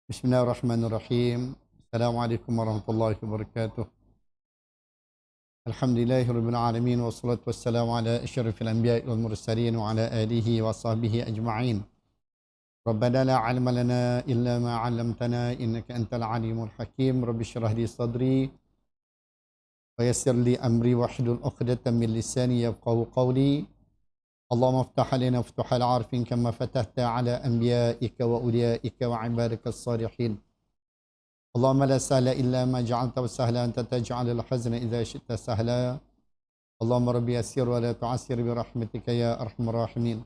Bismillahirrahmanirrahim. Assalamualaikum warahmatullahi wabarakatuh. Alhamdulillahirabbil alamin wassalatu wassalamu ala asyrafil anbiya'i wal mursalin wa ala alihi wa sahbihi ajma'in. Rabbana la 'ilma lana illa ma 'allamtana innaka antal alimul hakim. Rabbi shrah li sadri wa yassir li amri wahlul 'uqdatam min lisani yafqahu qawli. Allahumma iftah 'alaina futuhal 'arifin kama fatahta 'ala anbiya'ika wa awliyaika wa 'ibadikas salihin. اللهم لا سهل إلا ما جعلته سهلا أنت تجعل الحزن إذا شئت سهلا اللهم ربي يسر ولا تعسر برحمتك يا أرحم الراحمين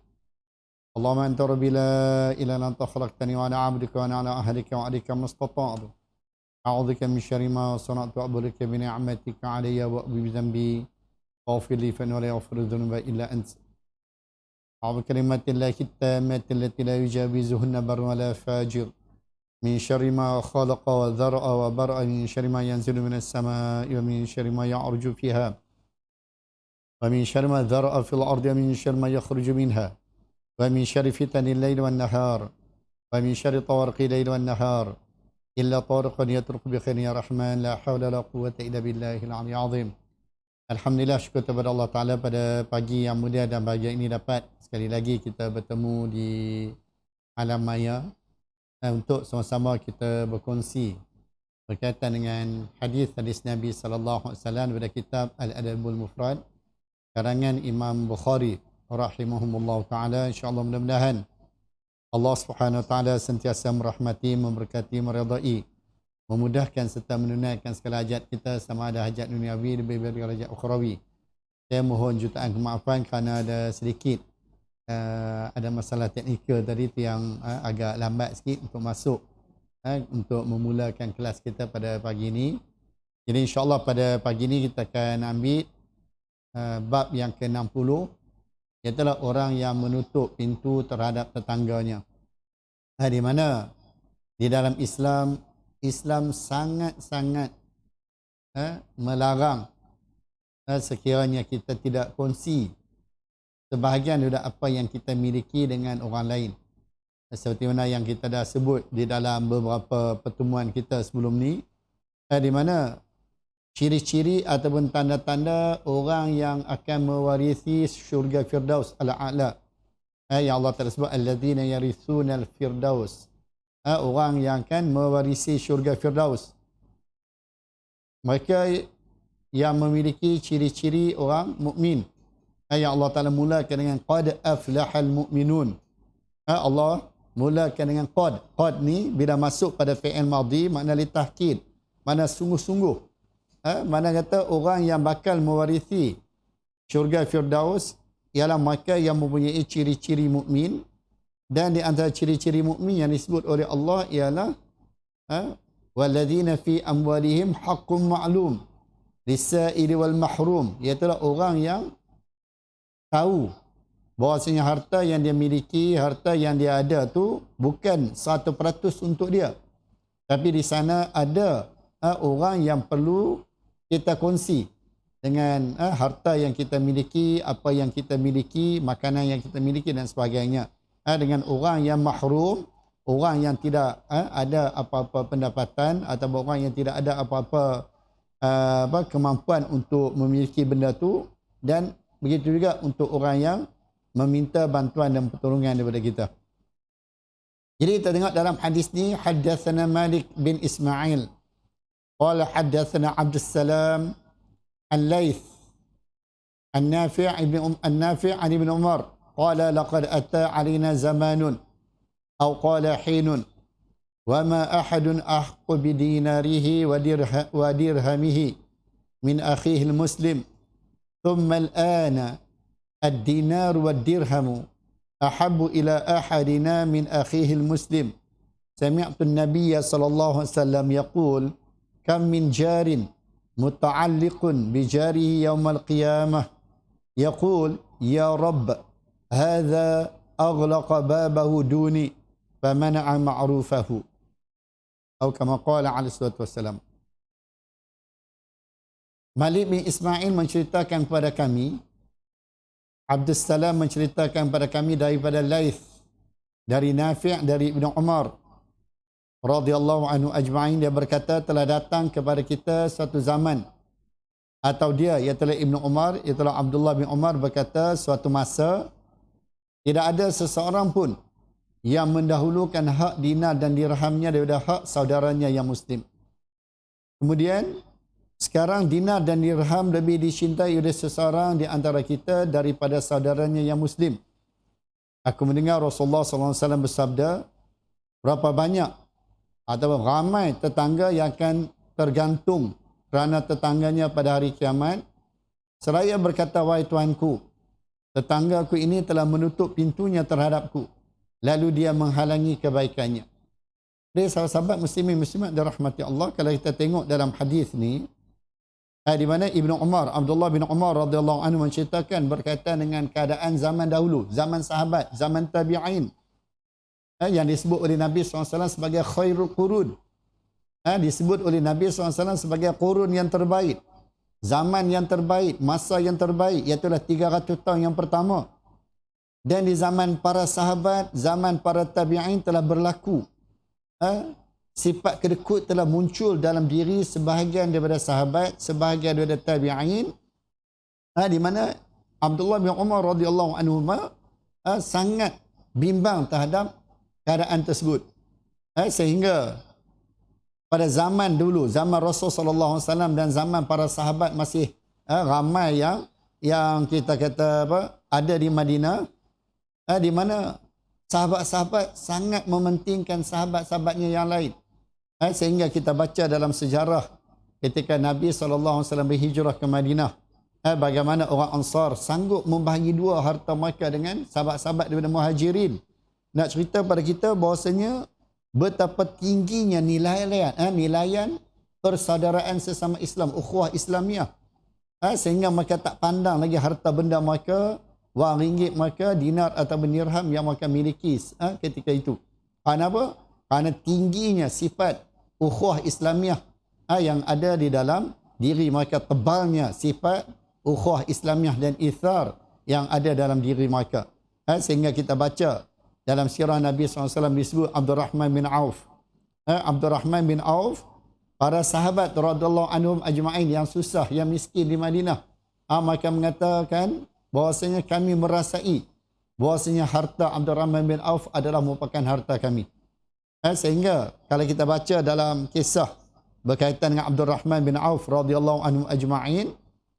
اللهم أنت ربي لا إله إلا أنت خلقتني وأنا عبدك وأنا على أهلك وعليك ما استطعت أعوذ بك من شر ما صنعت وأعوذ بك بنعمتك علي وأبي بذنبي واغفر لي فإنه لا يغفر الذنوب إلا أنت أعوذ بكلمات الله التامات التي لا يجاوزهن بر ولا فاجر من شر ما خلق وذرأ وبرأ من شر ما ينزل من السماء ومن شر ما يعرج فيها ومن شر ما ذرأ في الأرض ومن شر ما يخرج منها ومن شر فتن الليل والنهار ومن شر طوارق الليل والنهار إلا طارقا يطرق بخير يا رحمن لا حول ولا قوة إلا بالله العلي العظيم. Alhamdulillah, syukur kepada Allah Ta'ala pada pagi yang mulia dan bahagia ini dapat sekali lagi kita bertemu di alam maya untuk sama-sama kita berkongsi berkaitan dengan hadis Nabi sallallahu alaihi wasallam pada kitab Al-Adabul Mufrad karangan Imam Bukhari rahimahumullah taala. Insyaallah mudah-mudahan Allah Subhanahu wa taala sentiasa merahmati, memberkati, meridai, memudahkan serta menunaikan segala hajat kita, sama ada hajat duniawi lebih dari hajat ukhrawi. Saya mohon jutaan kemaafan kerana ada sedikit ada masalah teknikal tadi tu yang agak lambat sikit untuk masuk untuk memulakan kelas kita pada pagi ini. Jadi insyaAllah pada pagi ini kita akan ambil bab yang ke-60, iaitu orang yang menutup pintu terhadap tetangganya. Di mana di dalam Islam sangat-sangat melarang sekiranya kita tidak kongsi sebahagian daripada apa yang kita miliki dengan orang lain. Seperti mana yang kita dah sebut di dalam beberapa pertemuan kita sebelum ni, di mana ciri-ciri ataupun tanda-tanda orang yang akan mewarisi syurga Firdaus al-A'la. Yang Allah Ta'ala sebut alladzina yarithunal Firdaus. Orang yang akan mewarisi syurga Firdaus. Mereka yang memiliki ciri-ciri orang mukmin. Yang Allah Ta'ala mulakan dengan qad aflahal mu'minun. Allah mulakan dengan qad. Qad ni bila masuk pada fi'il madhi makna li tahkid, makna sungguh-sungguh. Mana kata orang yang bakal mewarisi syurga Firdaus ialah mereka yang mempunyai ciri-ciri mukmin, dan di antara ciri-ciri mukmin yang disebut oleh Allah ialah walladzina fi amwalihim haqqun ma'lum lis-sa'ili wal mahrum, iaitu orang yang tahu bahawasanya harta yang dia miliki, harta yang dia ada tu bukan 100% untuk dia. Tapi di sana ada orang yang perlu kita kongsi dengan harta yang kita miliki, apa yang kita miliki, makanan yang kita miliki dan sebagainya. Dengan orang yang mahrum, orang yang tidak ada apa-apa pendapatan, atau orang yang tidak ada apa-apa kemampuan untuk memiliki benda tu, dan begitu juga untuk orang yang meminta bantuan dan pertolongan daripada kita. Jadi kita tengok dalam hadis ni, haddatsana Malik bin Ismail qala haddatsana Abdus Salam Al-Laits An-Nafi' an Ibn Umar qala laqad ata 'alaina zamanun aw qala hinun wa ma ahadun ahqqu bi dinarihi wa dirhamihi min akhihi al-muslim ثم الآن الدينار والدرهم أحب إلى أحدنا من أخيه المسلم سمعت النبي صلى الله عليه وسلم يقول كم من جار متعلق بجاره يوم القيامة يقول يا رب هذا أغلق بابه دوني فمنع معروفه أو كما قال عليه الصلاة والسلام. Malik bin Ismail menceritakan kepada kami, Abdus Salam menceritakan kepada kami daripada Laits, dari Nafi', dari Ibn Umar. radhiyallahu anhu ajma'in, dia berkata telah datang kepada kita suatu zaman, atau dia iaitu Ibnu Umar, iaitu Abdullah bin Umar berkata suatu masa tidak ada seseorang pun yang mendahulukan hak dinar dan dirhamnya daripada hak saudaranya yang muslim. Kemudian sekarang dinar dan dirham lebih dicintai oleh seseorang di antara kita daripada saudaranya yang muslim. Aku mendengar Rasulullah SAW bersabda, berapa banyak atau ramai tetangga yang akan tergantung kerana tetangganya pada hari kiamat. Seraya berkata, wahai Tuanku, tetanggaku ini telah menutup pintunya terhadapku, lalu dia menghalangi kebaikannya. Jadi sahabat muslimin muslimat dirahmati Allah, kalau kita tengok dalam hadis ni, di mana Ibnu Umar, Abdullah bin Umar radhiyallahu anhu menceritakan berkaitan dengan keadaan zaman dahulu, zaman sahabat, zaman tabi'in, yang disebut oleh Nabi SAW sebagai khairul qurun. Disebut oleh Nabi SAW sebagai qurun yang terbaik, zaman yang terbaik, masa yang terbaik, iaitu 300 tahun yang pertama. Dan di zaman para sahabat, zaman para tabi'in telah berlaku. Sifat kedekut telah muncul dalam diri sebahagian daripada sahabat, sebahagian daripada tabi'in, di mana Abdullah bin Umar radhiyallahu anhu sangat bimbang terhadap keadaan tersebut. Sehingga pada zaman dulu, zaman Rasul sallallahu alaihi wasallam dan zaman para sahabat masih ramai yang kita kata ada di Madinah, di mana sahabat-sahabat sangat mementingkan sahabat-sahabatnya yang lain. Sehingga kita baca dalam sejarah ketika Nabi SAW berhijrah ke Madinah, bagaimana orang Ansar sanggup membahagi dua harta mereka dengan sahabat-sahabat daripada Muhajirin. Nak cerita pada kita bahawasanya betapa tingginya nilaian persaudaraan sesama Islam, ukhuwah Islamiah. Sehingga mereka tak pandang lagi harta benda mereka, wang ringgit mereka, dinar atau dirham yang mereka miliki ketika itu. Kenapa? Kerana tingginya sifat ukhuwah Islamiah yang ada di dalam diri mereka, tebalnya sifat ukhuwah Islamiah dan ithar yang ada dalam diri mereka. Sehingga kita baca dalam sirah Nabi SAW disebut Abdurrahman bin Auf. Abdurrahman bin Auf, para sahabat radhiyallahu anhum ajma'in yang susah, yang miskin di Madinah, mereka mengatakan bahwasanya kami merasai bahwasanya harta Abdurrahman bin Auf adalah merupakan harta kami. Sehingga kalau kita baca dalam kisah berkaitan dengan Abdurrahman bin Auf radhiyallahu anhu ajma'in,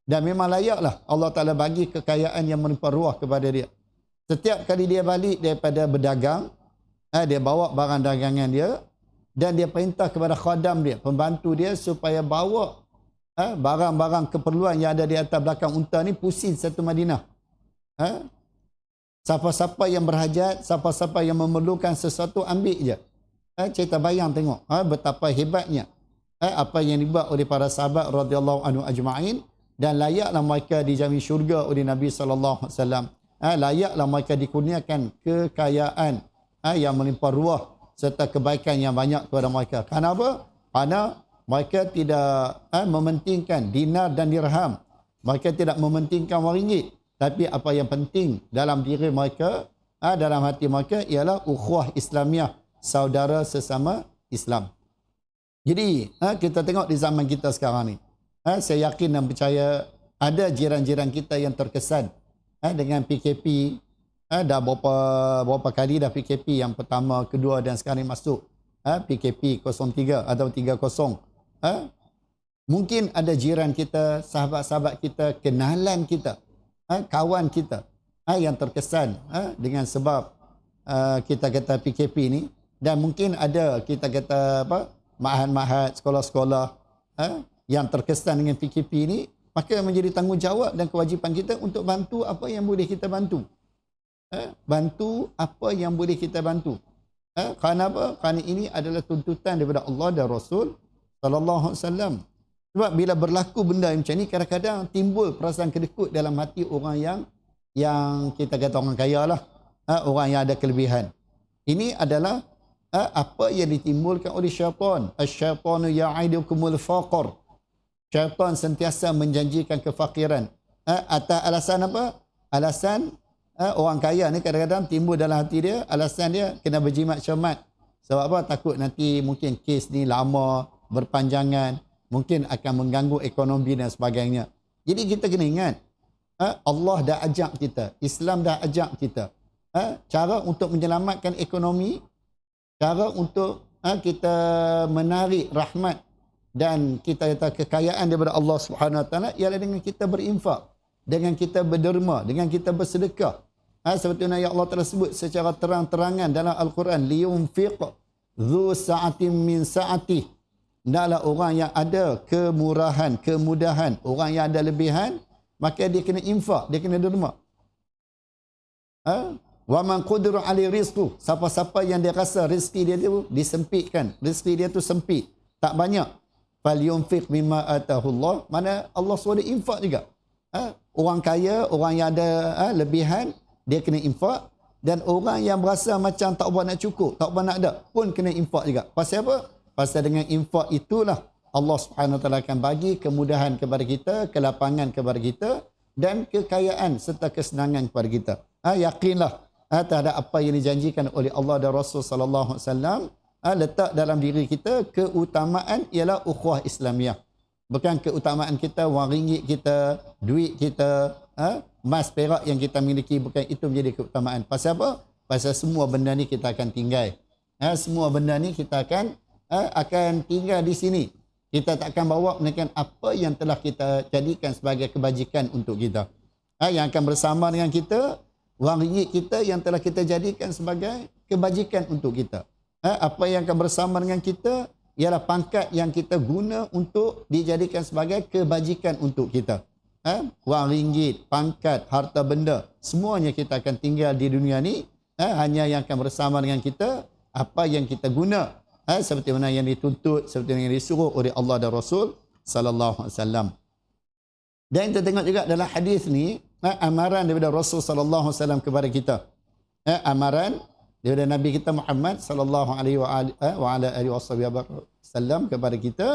dan memang layaklah Allah Ta'ala bagi kekayaan yang melimpah ruah kepada dia. Setiap kali dia balik daripada berdagang, dia bawa barang dagangan dia dan dia perintah kepada khadam dia, pembantu dia, supaya bawa barang-barang keperluan yang ada di atas belakang unta ni pusing satu Madinah. Siapa-siapa yang berhajat, siapa-siapa yang memerlukan sesuatu, ambil je. Cerita bayang tengok betapa hebatnya apa yang dibuat oleh para sahabat radhiyallahu anhu ajma'in, dan layaklah mereka dijamin syurga oleh Nabi sallallahu alaihi wasallam. Layaklah mereka dikurniakan kekayaan yang melimpah ruah serta kebaikan yang banyak kepada mereka. Kenapa? Kerana mereka tidak mementingkan dinar dan dirham. Mereka tidak mementingkan wang ringgit. Tapi apa yang penting dalam diri mereka, dalam hati mereka, ialah ukhuwah Islamiah, saudara sesama Islam. Jadi kita tengok di zaman kita sekarang ni, saya yakin dan percaya ada jiran-jiran kita yang terkesan dengan PKP. Dah berapa kali dah PKP, yang pertama, kedua dan sekarang masuk PKP 03 atau 30. Mungkin ada jiran kita, sahabat-sahabat kita, kenalan kita, kawan kita yang terkesan dengan sebab kita kata PKP ni, dan mungkin ada kita kata ma'had-ma'had, sekolah-sekolah yang terkesan dengan PKP ni. Maka menjadi tanggungjawab dan kewajipan kita untuk bantu apa yang boleh kita bantu. Bantu apa yang boleh kita bantu. Kerana apa? Kerana ini adalah tuntutan daripada Allah dan Rasul sallallahu alaihi wasallam. Sebab bila berlaku benda macam ni, kadang-kadang timbul perasaan kedekut dalam hati orang yang kita kata orang kaya lah, orang yang ada kelebihan. Ini adalah apa yang ditimbulkan oleh syaitan. Asy-syaitanu ya'idukumul faqr. Syaitan sentiasa menjanjikan kefakiran. Atas alasan apa? Alasan orang kaya ni kadang-kadang timbul dalam hati dia, alasan dia kena berjimat cermat Sebab apa? Takut nanti mungkin kes ni lama, berpanjangan, mungkin akan mengganggu ekonomi dan sebagainya. Jadi kita kena ingat, Allah dah ajak kita, Islam dah ajak kita. Cara untuk menyelamatkan ekonomi, cara untuk kita menarik rahmat dan kita kata kekayaan daripada Allah Subhanahu Wa Taala ialah dengan kita berinfak, dengan kita berderma, dengan kita bersedekah. Seperti yang Allah telah sebut secara terang-terangan dalam Al-Quran, liyunfiq dzu sa'atin min sa'atih. Hendaklah orang yang ada kemurahan, kemudahan, orang yang ada lebihan, maka dia kena infak, dia kena derma. Wa man qudira ali rizqu, siapa-siapa yang dia rasa rezeki dia tu disempitkan, rezeki dia tu sempit, tak banyak, falyunfiq mimma atahullah, mana Allah suruh dia infak juga. Orang kaya, orang yang ada lebihan, dia kena infak, dan orang yang berasa macam tak buat nak cukup, tak buat nak ada, pun kena infak juga. Pasal apa? Pasal dengan infak itulah Allah Subhanahu Wa Taala akan bagi kemudahan kepada kita, kelapangan kepada kita, dan kekayaan serta kesenangan kepada kita. Yakinlah terhadap apa yang dijanjikan oleh Allah dan Rasul sallallahu alaihi wasallam, letak dalam diri kita keutamaan ialah ukhuwah Islamiah. Bukan keutamaan kita wang ringgit kita, duit kita, emas perak yang kita miliki, bukan itu menjadi keutamaan. Pasal apa? Pasal semua benda ni kita akan tinggal. Semua benda ni kita akan tinggal di sini. Kita tak akan bawa melainkan apa yang telah kita jadikan sebagai kebajikan untuk kita. Yang akan bersama dengan kita, wang ringgit kita yang telah kita jadikan sebagai kebajikan untuk kita. Apa yang akan bersama dengan kita ialah pangkat yang kita guna untuk dijadikan sebagai kebajikan untuk kita. Wang ringgit, pangkat, harta benda, semuanya kita akan tinggal di dunia ni. Hanya yang akan bersama dengan kita apa yang kita guna. Seperti mana yang dituntut, seperti mana yang disuruh oleh Allah dan Rasul sallallahu alaihi wasallam. Dan kita tengok juga dalam hadis ni, amaran daripada Rasul sallallahu alaihi wasallam kepada kita. Amaran daripada Nabi kita Muhammad sallallahu alaihi wasallam kepada kita,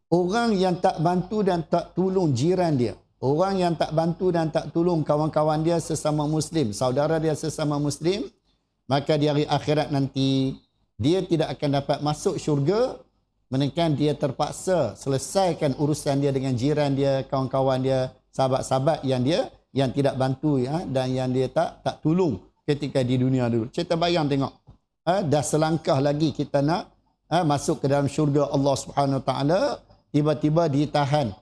orang yang tak bantu dan tak tolong jiran dia, orang yang tak bantu dan tak tolong kawan-kawan dia sesama muslim, saudara dia sesama muslim, maka di hari akhirat nanti dia tidak akan dapat masuk syurga melainkan dia terpaksa selesaikan urusan dia dengan jiran dia, kawan-kawan dia, sahabat-sahabat yang tidak bantu dan yang dia tak tolong ketika di dunia dulu. Kita bayang tengok, dah selangkah lagi kita nak masuk ke dalam syurga Allah Subhanahu Wa Taala, tiba-tiba ditahan,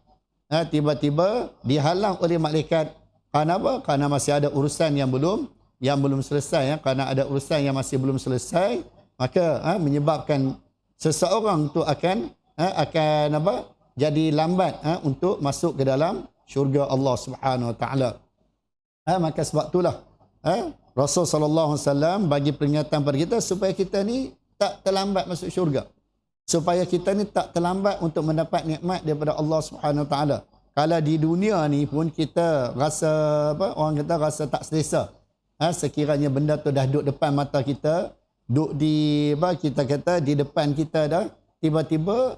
tiba-tiba dihalang oleh malaikat. Kerana apa? Kerana masih ada urusan yang belum selesai. Kerana ada urusan yang masih belum selesai, maka menyebabkan seseorang tu akan jadi lambat untuk masuk ke dalam syurga Allah Subhanahu Wa Taala. Maka sebab itulah Rasul sallallahu alaihi wasallam bagi peringatan pada kita supaya kita ni tak terlambat masuk syurga. Supaya kita ni tak terlambat untuk mendapat nikmat daripada Allah Subhanahu Wa Taala. Kalau di dunia ni pun kita rasa orang kata rasa tak selesa. Sekiranya benda tu dah duduk depan mata kita, duduk di kita kata di depan kita dah, tiba-tiba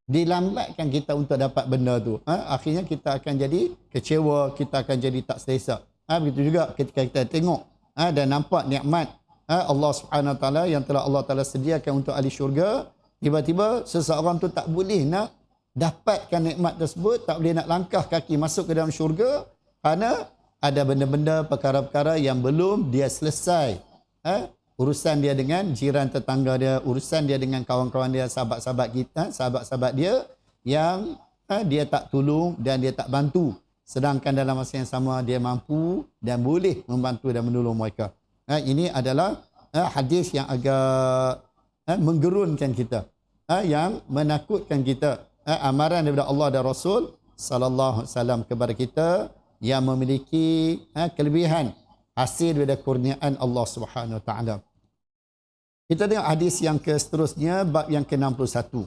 dilambatkan kita untuk dapat benda tu. Akhirnya kita akan jadi kecewa, kita akan jadi tak selesa. Begitu juga ketika kita tengok dan nampak nikmat Allah Subhanahu Wa Taala yang telah Allah Taala sediakan untuk ahli syurga, tiba-tiba seseorang tu tak boleh nak dapatkan nikmat tersebut, tak boleh nak langkah kaki masuk ke dalam syurga kerana ada benda-benda, perkara-perkara yang belum dia selesai. Urusan dia dengan jiran tetangga dia, urusan dia dengan kawan-kawan dia, sahabat-sahabat kita, sahabat-sahabat dia yang dia tak tolong dan dia tak bantu. Sedangkan dalam masa yang sama dia mampu dan boleh membantu dan menolong mereka. Ini adalah hadis yang agak menggerunkan kita, yang menakutkan kita. Amaran daripada Allah dan Rasul sallallahu alaihi wasallam kepada kita yang memiliki kelebihan hasil daripada kurniaan Allah Subhanahu Wa Taala. Kita tengok hadis yang seterusnya, bab yang ke-61.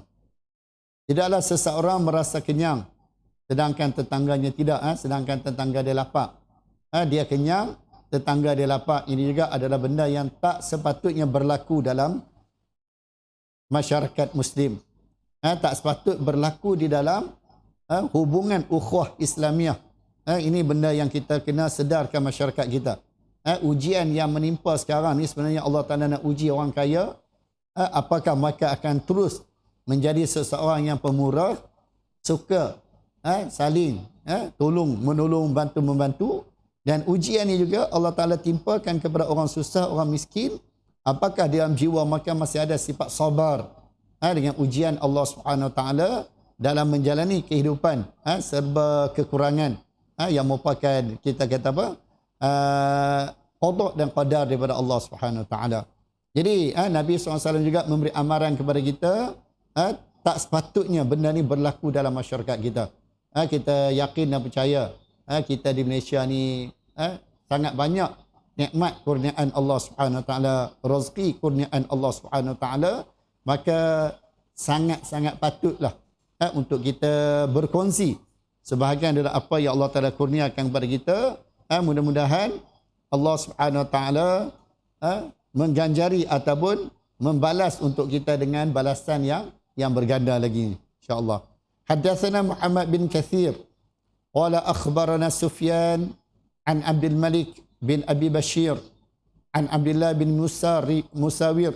Tidaklah seseorang merasa kenyang sedangkan tetangganya tidak, sedangkan tetangga dia lapar. Dia kenyang, tetangga dia lapar. Ini juga adalah benda yang tak sepatutnya berlaku dalam masyarakat Muslim. Tak sepatut berlaku di dalam hubungan ukhuwah Islamiah. Ini benda yang kita kena sedarkan masyarakat kita. Ujian yang menimpa sekarang ni sebenarnya Allah Ta'ala nak uji orang kaya apakah mereka akan terus menjadi seseorang yang pemurah, suka saling tolong menolong, bantu membantu. Dan ujian ini juga Allah Ta'ala timpakan kepada orang susah, orang miskin. Apakah dalam jiwa mereka masih ada sifat sabar dengan ujian Allah Subhanahu Wa Ta'ala dalam menjalani kehidupan serba kekurangan yang merupakan, kita kata apa, qada dan qadar daripada Allah Subhanahu Wa Ta'ala. Jadi Nabi SAW juga memberi amaran kepada kita, tak sepatutnya benda ni berlaku dalam masyarakat kita. Kita yakin dan percaya kita di Malaysia ni sangat banyak nikmat kurniaan Allah Subhanahu Wa Taala, rezeki kurniaan Allah Subhanahu Wa Taala, maka sangat-sangat patutlah untuk kita berkongsi sebahagian dari apa yang Allah Taala kurniakan kepada kita. Mudah-mudahan Allah Subhanahu Wa Taala mengganjari ataupun membalas untuk kita dengan balasan yang berganda lagi, insya-Allah. Haddatsana Muhammad bin Katsir qala akhbarana Sufyan an Abdul Malik bin Abi Bashir an Abdullah bin Musawir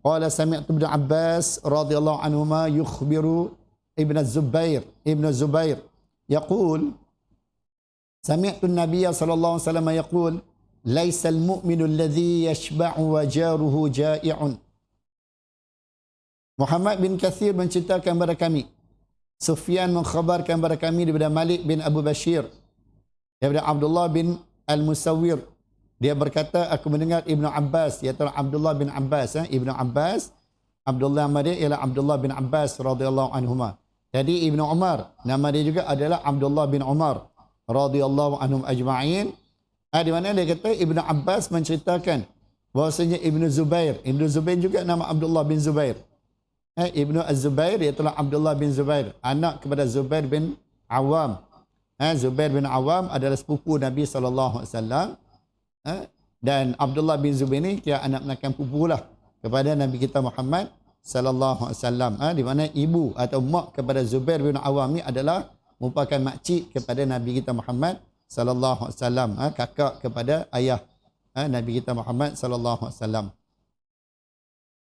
qala sami'tu Ibn Abbas radhiyallahu anhuma yukhbiru Ibn Zubair yaqul sami'tu an-nabiy sallallahu alaihi wasallam yaqul laisa al-mu'minu alladhi yashba'u wa jaruhu ja'i'un. Muhammad bin Katsir menceritakan kepada kami, Sufyan mengkhabarkan kepada kami daripada Malik bin Abu Bashir, daripada Abdullah bin Al-Musawir. Dia berkata, aku mendengar Ibnu Abbas, iaitu Abdullah bin Abbas. Ibnu Abbas, Abdullah nama dia ialah Abdullah bin Abbas radhiyallahu anhuma. Jadi Ibnu Umar, nama dia juga adalah Abdullah bin Umar radhiyallahu anhum ajma'in. Di mana dia kata Ibnu Abbas menceritakan bahwasanya Ibnu Zubair juga nama Abdullah bin Zubair. Ibnu Az-Zubair iaitu Abdullah bin Zubair, anak kepada Zubair bin Awam. Zubair bin Awam adalah sepupu Nabi SAW. Dan Abdullah bin Zubair ni kira anak menakan pupu lah kepada Nabi kita Muhammad SAW. Di mana ibu atau mak kepada Zubair bin Awam ni adalah merupakan makcik kepada Nabi kita Muhammad SAW. Kakak kepada ayah Nabi kita Muhammad SAW.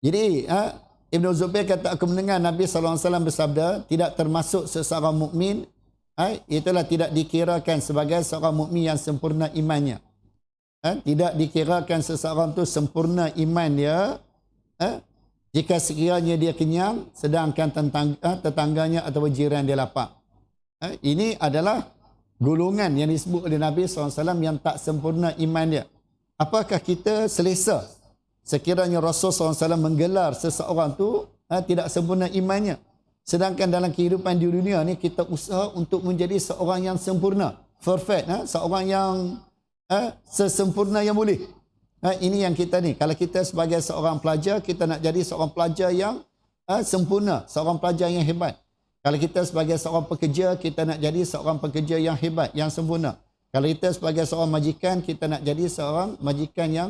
Jadi Ibn Zubair kata, aku mendengar Nabi SAW bersabda, tidak termasuk seseorang mukmin, itulah tidak dikirakan sebagai seorang mukmin yang sempurna imannya. Tidak dikirakan seseorang tu sempurna iman dia jika sekiranya dia kenyang, sedangkan tetangganya atau jiran dia lapar. Ini adalah golongan yang disebut oleh Nabi SAW yang tak sempurna iman dia. Apakah kita selesa sekiranya Rasulullah SAW menggelar seseorang tu tidak sempurna imannya, sedangkan dalam kehidupan di dunia ni kita usaha untuk menjadi seorang yang sempurna, perfect, seorang yang sesempurna yang boleh. Ini yang kita ni, kalau kita sebagai seorang pelajar, kita nak jadi seorang pelajar yang sempurna, seorang pelajar yang hebat. Kalau kita sebagai seorang pekerja, kita nak jadi seorang pekerja yang hebat, yang sempurna. Kalau kita sebagai seorang majikan, kita nak jadi seorang majikan yang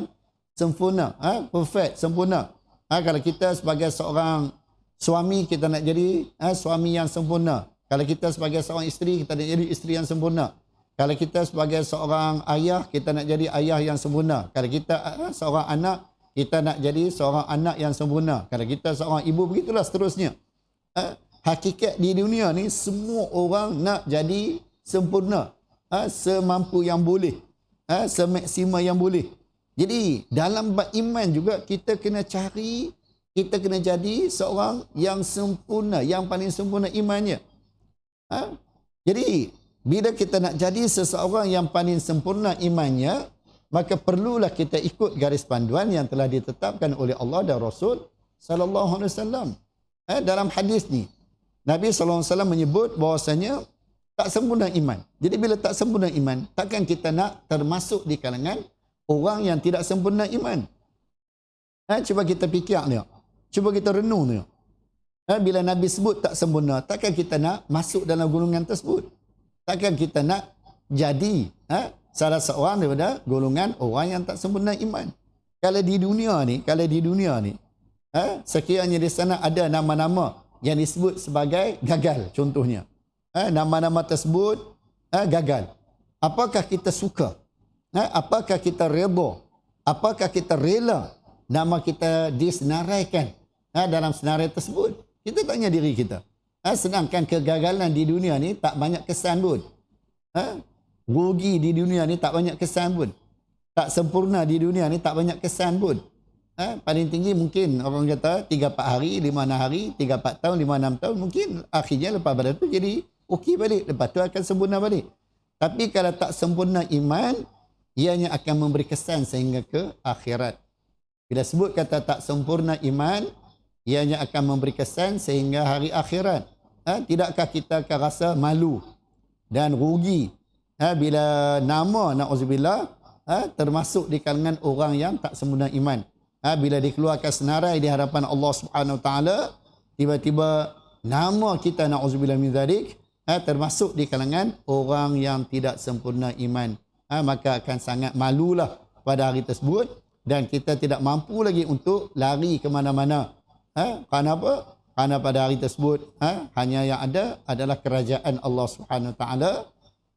sempurna, perfect, sempurna. Kalau kita sebagai seorang suami, kita nak jadi suami yang sempurna. Kalau kita sebagai seorang isteri, kita nak jadi isteri yang sempurna. Kalau kita sebagai seorang ayah, kita nak jadi ayah yang sempurna. Kalau kita seorang anak, kita nak jadi seorang anak yang sempurna. Kalau kita seorang ibu, begitulah seterusnya. Hakikat di dunia ni, semua orang nak jadi sempurna, semampu yang boleh, semaksimal yang boleh. Jadi dalam bab iman juga kita kena cari, kita kena jadi seorang yang sempurna, yang paling sempurna imannya. Jadi bila kita nak jadi seseorang yang paling sempurna imannya, maka perlulah kita ikut garis panduan yang telah ditetapkan oleh Allah dan Rasul sallallahu alaihi wasallam. Dalam hadis ni Nabi sallallahu alaihi wasallam menyebut bahwasanya tak sempurna iman. Jadi bila tak sempurna iman, takkan kita nak termasuk di kalangan orang yang tidak sempurna iman. Cuba kita fikir ni. Cuba kita renung ni. Bila Nabi sebut tak sempurna, takkan kita nak masuk dalam golongan tersebut. Takkan kita nak jadi salah seorang daripada golongan orang yang tak sempurna iman. Kalau di dunia ni, sekiranya di sana ada nama-nama yang disebut sebagai gagal, contohnya. Nama-nama tersebut gagal. Apakah kita suka? Apakah kita redha? Apakah kita rela nama kita disenaraikan dalam senarai tersebut. Kita tanya diri kita. Sedangkan kegagalan di dunia ni tak banyak kesan pun. Rugi di dunia ni tak banyak kesan pun. Tak sempurna di dunia ni tak banyak kesan pun. Paling tinggi mungkin orang kata 3-4 hari, 5-6 hari, 3-4 tahun, 5-6 tahun. Mungkin akhirnya lepas pada tu jadi okey balik. Lepas tu akan sempurna balik. Tapi kalau tak sempurna iman, ianya akan memberi kesan sehingga ke akhirat. Bila sebut kata tak sempurna iman, ianya akan memberi kesan sehingga hari akhirat. Tidakkah kita akan rasa malu dan rugi bila nama na'udzubillah termasuk di kalangan orang yang tak sempurna iman. Bila dikeluarkan senarai di hadapan Allah Subhanahu Wa Taala, tiba-tiba nama kita na'udzubillah min zalik termasuk di kalangan orang yang tidak sempurna iman. Maka akan sangat malulah pada hari tersebut dan kita tidak mampu lagi untuk lari ke mana-mana. Kerana apa? Kerana pada hari tersebut hanya yang ada adalah kerajaan Allah Subhanahu Wa Taala.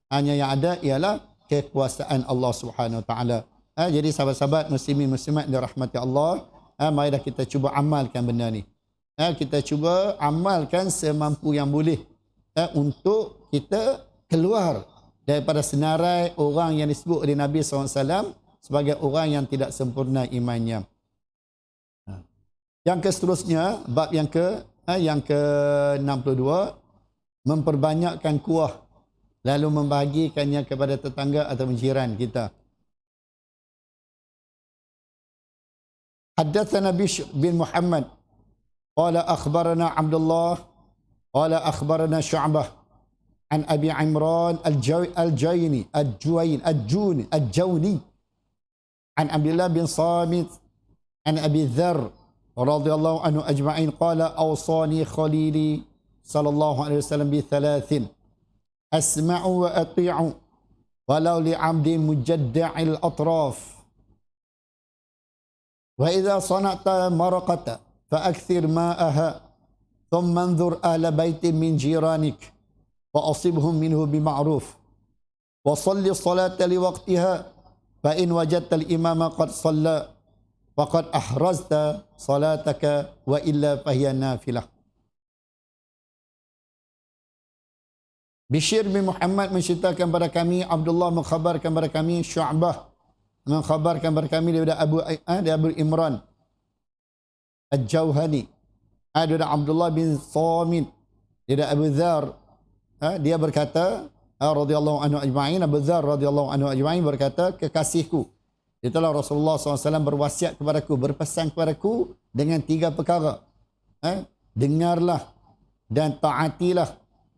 Hanya yang ada ialah kekuasaan Allah Subhanahu Wa Taala. Jadi sahabat-sahabat muslimin muslimat dirahmati Allah, marilah kita cuba amalkan benda ni. Kita cuba amalkan semampu yang boleh untuk kita keluar daripada senarai orang yang disebut oleh Nabi SAW sebagai orang yang tidak sempurna imannya. Yang seterusnya, bab yang ke-62, memperbanyakkan kuah lalu membahagikannya kepada tetangga atau jiran kita. Haddatsana Bishr bin Muhammad qala akhbarana Abdullah qala akhbarana Syu'bah an Abi Imran al-Jawni an Abdullah bin Samit an Abi Dharr radhiyallahu anhu ajma'in qala awsani khalili sallallahu alaihi wasallam bi thalathin asma'u wa ati'u walau li'abdin mujadda'il atraf wa idza sana'ta maraqata fa'akthir ma'aha thumma anzur ahla baitin min jiranik wa asibhum minhu bima'ruf wa salli salata liwaqtiha fa in wajadta al-imama qad shalla faqad ahrazta salataka wa illa fahiya nafilah. Bishr bin Muhammad menceritakan kepada kami, Abdullah mengkhabarkan kepada kami, Syu'bah mengkhabarkan kepada kami daripada Abu Imran Al-Jauhani, daripada Abdullah bin Samit, daripada Abu Dharr, dia berkata radhiyallahu anhu ajma'in, Abu Dharr radhiyallahu anhu ajma'in berkata, kekasihku, itulah Rasulullah SAW berwasiat kepadaku, berpesan kepadaku dengan 3 perkara. Dengarlah dan taatilah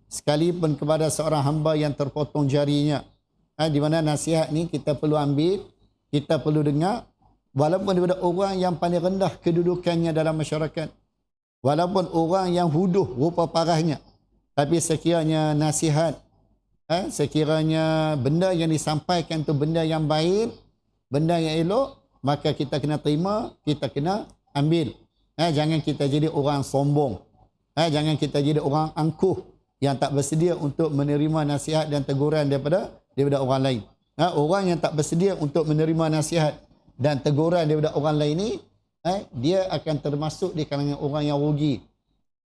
sekalipun kepada seorang hamba yang terpotong jarinya. Di mana nasihat ni kita perlu ambil, kita perlu dengar, walaupun daripada orang yang paling rendah kedudukannya dalam masyarakat, walaupun orang yang huduh rupa parahnya, tapi sekiranya nasihat, sekiranya benda yang disampaikan tu benda yang baik, benda yang elok, maka kita kena terima, kita kena ambil. Jangan kita jadi orang sombong. Jangan kita jadi orang angkuh yang tak bersedia untuk menerima nasihat dan teguran daripada orang lain. Orang yang tak bersedia untuk menerima nasihat dan teguran daripada orang lain ni, dia akan termasuk di kalangan orang yang rugi.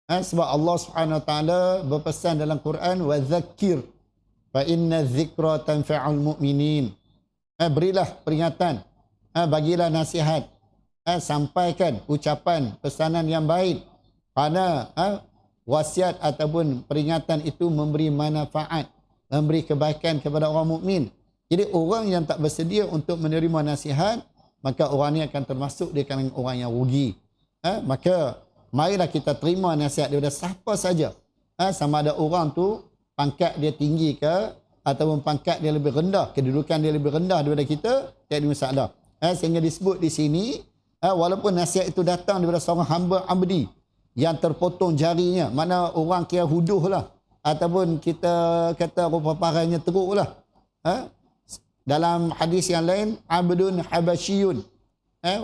Sebab Allah Subhanahu Wa Taala berpesan dalam Quran, wa dzakkir fa inna dzikra tanfa'ul mu'minin. Berilah peringatan, bagilah nasihat, sampaikan ucapan pesanan yang baik, kerana wasiat ataupun peringatan itu memberi manfaat, memberi kebaikan kepada orang mukmin. Jadi orang yang tak bersedia untuk menerima nasihat, maka orang ini akan termasuk di kalangan orang yang rugi. Maka marilah kita terima nasihat daripada siapa saja. Sama ada orang tu pangkat dia tinggi ke ataupun pangkat dia lebih rendah, kedudukan dia lebih rendah daripada kita, tak ada masalah. Sehingga disebut di sini, walaupun nasihat itu datang daripada seorang hamba abdi yang terpotong jarinya, mana orang kira huduh lah, ataupun kita kata rupa parahnya teruk lah. Dalam hadis yang lain, abdun habasyiyun,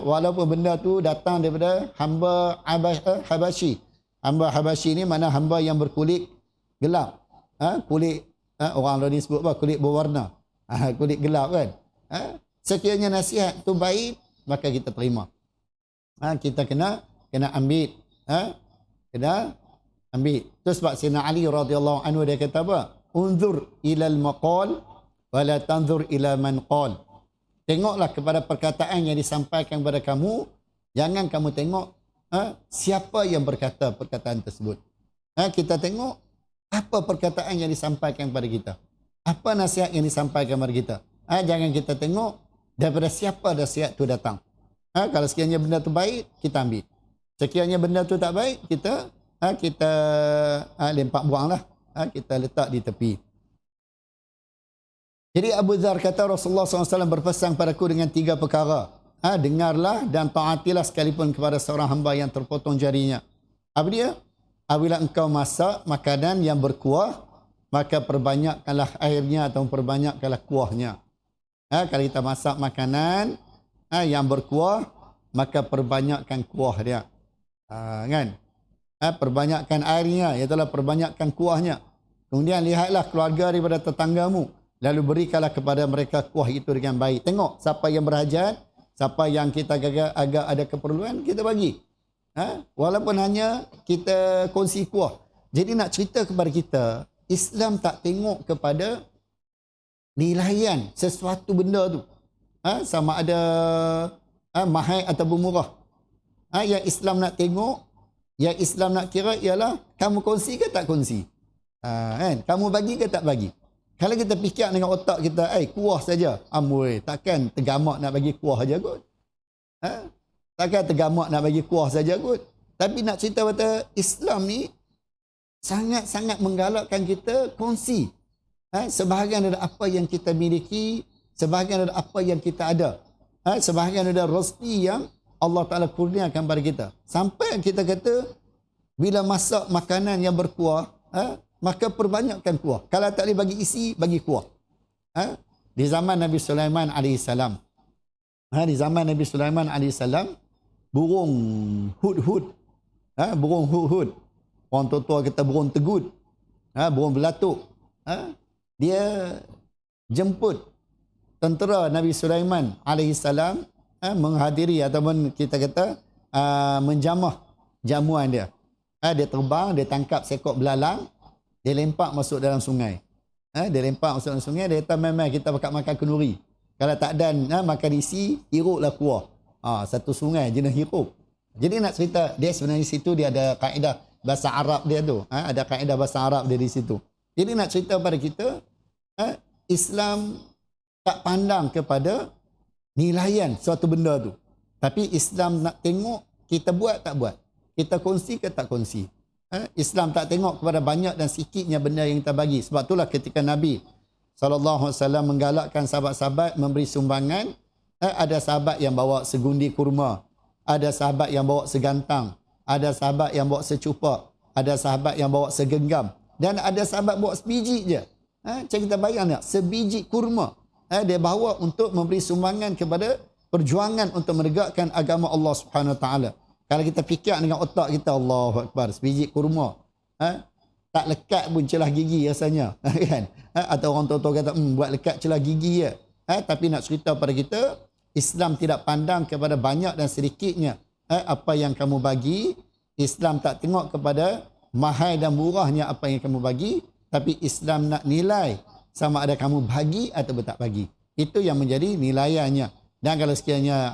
walaupun benda tu datang daripada hamba Habasyi. Hamba Habasyi ni mana hamba yang berkulit gelap, kulit orang lain sebut apa, kulit berwarna, kulit gelap kan. Sekiranya nasihat tu baik, maka kita terima. Kita kena ambil. Kena ambil. Itu sebab Sayyidina Ali radhiyallahu anhu dia kata apa? Unzur ilal maqal wa la tanzur ila man qal. Tengoklah kepada perkataan yang disampaikan kepada kamu, jangan kamu tengok siapa yang berkata perkataan tersebut. Kita tengok apa perkataan yang disampaikan kepada kita. Apa nasihat yang disampaikan kepada kita. Jangan kita tengok daripada siapa nasihat tu datang. Kalau sekiranya benda tu baik, kita ambil. Sekiranya benda tu tak baik, kita lempak buanglah. Kita letak di tepi. Jadi Abu Dzar kata Rasulullah SAW berpesan padaku dengan 3 perkara. Dengarlah dan taatilah sekalipun kepada seorang hamba yang terpotong jarinya. Apa dia? Apabila engkau masak makanan yang berkuah, maka perbanyakkanlah airnya atau perbanyakkanlah kuahnya. Kalau kita masak makanan yang berkuah, maka perbanyakkan kuah dia. Kan? Perbanyakkan airnya, iaitulah perbanyakkan kuahnya. Kemudian lihatlah keluarga daripada tetanggamu, lalu berikanlah kepada mereka kuah itu dengan baik. Tengok siapa yang berhajat, siapa yang kita agak ada keperluan, kita bagi. Walaupun hanya kita kongsi kuah. Jadi nak cerita kepada kita, Islam tak tengok kepada nilaian sesuatu benda tu. Sama ada mahal ataupun murah. Yang Islam nak tengok, yang Islam nak kira ialah kamu kongsi ke tak kongsi. Kan? Kamu bagi ke tak bagi. Kalau kita fikir dengan otak kita, kuah saja. Amboi, takkan tergamak nak bagi kuah saja kot. Takkan tergamak nak bagi kuah saja kot. Tapi nak cerita kata Islam ni sangat-sangat menggalakkan kita kongsi. Sebahagian dari apa yang kita miliki, sebahagian dari apa yang kita ada. Sebahagian dari rezeki yang Allah Ta'ala kurniakan pada kita. Sampai kita kata, bila masak makanan yang berkuah, maka perbanyakkan kuah. Kalau tak boleh bagi isi, bagi kuah. Di zaman Nabi Sulaiman AS, di zaman Nabi Sulaiman AS, burung hud-hud, burung hud-hud, orang tua-tua kata burung tegut, burung belatuk, dia jemput tentera Nabi Sulaiman AS menghadiri ataupun kita kata menjamah jamuan dia. Dia terbang, dia tangkap seekor belalang, dia lempak masuk dalam sungai. Dia lempak masuk dalam sungai, dia kata memang kita bakal makan kenduri. Kalau tak dan makan isi, hiruklah kuah. Satu sungai jenis hiruk. Jadi nak cerita, dia sebenarnya di situ dia ada kaedah bahasa Arab dia tu. Ada kaedah bahasa Arab dia di situ. Jadi nak cerita pada kita, Islam tak pandang kepada nilaian suatu benda tu. Tapi Islam nak tengok kita buat tak buat. Kita kongsi ke tak kongsi. Islam tak tengok kepada banyak dan sikitnya benda yang kita bagi. Sebab itulah ketika Nabi SAW menggalakkan sahabat-sahabat memberi sumbangan, ada sahabat yang bawa segundi kurma, ada sahabat yang bawa segantang, ada sahabat yang bawa secupak, ada sahabat yang bawa segenggam, dan ada sahabat bawa sebiji je. Macam kita bayang tak, sebiji kurma dia bawa untuk memberi sumbangan kepada perjuangan untuk menegakkan agama Allah Subhanahu Wa Taala. Kalau kita fikir dengan otak kita, Allahu Akbar, sebiji kurma, tak lekat pun celah gigi rasanya. Kan? Atau orang tua-tua kata, buat lekat celah gigi je. Tapi nak cerita pada kita, Islam tidak pandang kepada banyak dan sedikitnya apa yang kamu bagi. Islam tak tengok kepada mahal dan murahnya apa yang kamu bagi. Tapi Islam nak nilai sama ada kamu bagi atau tak bagi. Itu yang menjadi nilaiannya. Dan kalau sekiranya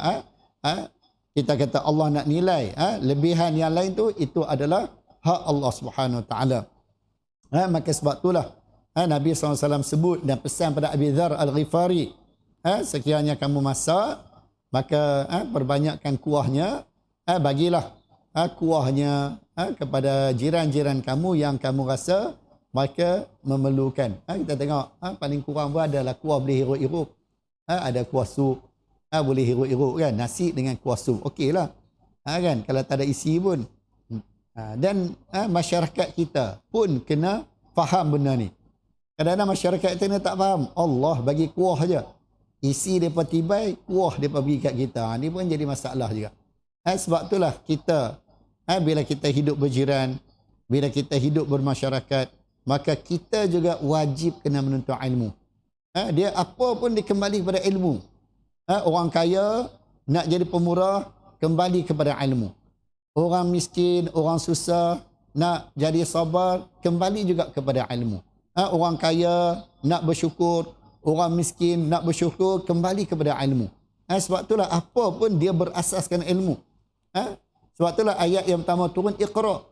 kita kata Allah nak nilai lebihan yang lain tu, itu adalah hak Allah Subhanahu Wa Taala. Maka sebab itulah Nabi SAW sebut dan pesan pada Abi Dzar Al-Ghifari, sekiranya kamu masak, maka perbanyakkan kuahnya, bagilah kuahnya kepada jiran-jiran kamu yang kamu rasa mereka memerlukan. Kita tengok paling kurang pun adalah kuah boleh hiruk-hiruk. Ada kuah sup, boleh hiruk-hiruk kan, nasi dengan kuah sup, okeylah. Kan, kalau tak ada isi pun. Dan masyarakat kita pun kena faham benda ni. Kadang-kadang masyarakat kita ni tak faham. Allah bagi kuah je, isi mereka tibai, kuah mereka bagi kat kita. Ni pun jadi masalah juga. Sebab itulah kita, bila kita hidup berjiran, bila kita hidup bermasyarakat, maka kita juga wajib kena menuntut ilmu. Dia apa pun dikembali kepada ilmu. Orang kaya nak jadi pemurah, kembali kepada ilmu. orang miskin, orang susah, nak jadi sabar, kembali juga kepada ilmu. Orang kaya nak bersyukur, orang miskin nak bersyukur, kembali kepada ilmu. Sebab itulah apa pun dia berasaskan ilmu. Sebab itulah ayat yang pertama turun, Iqra.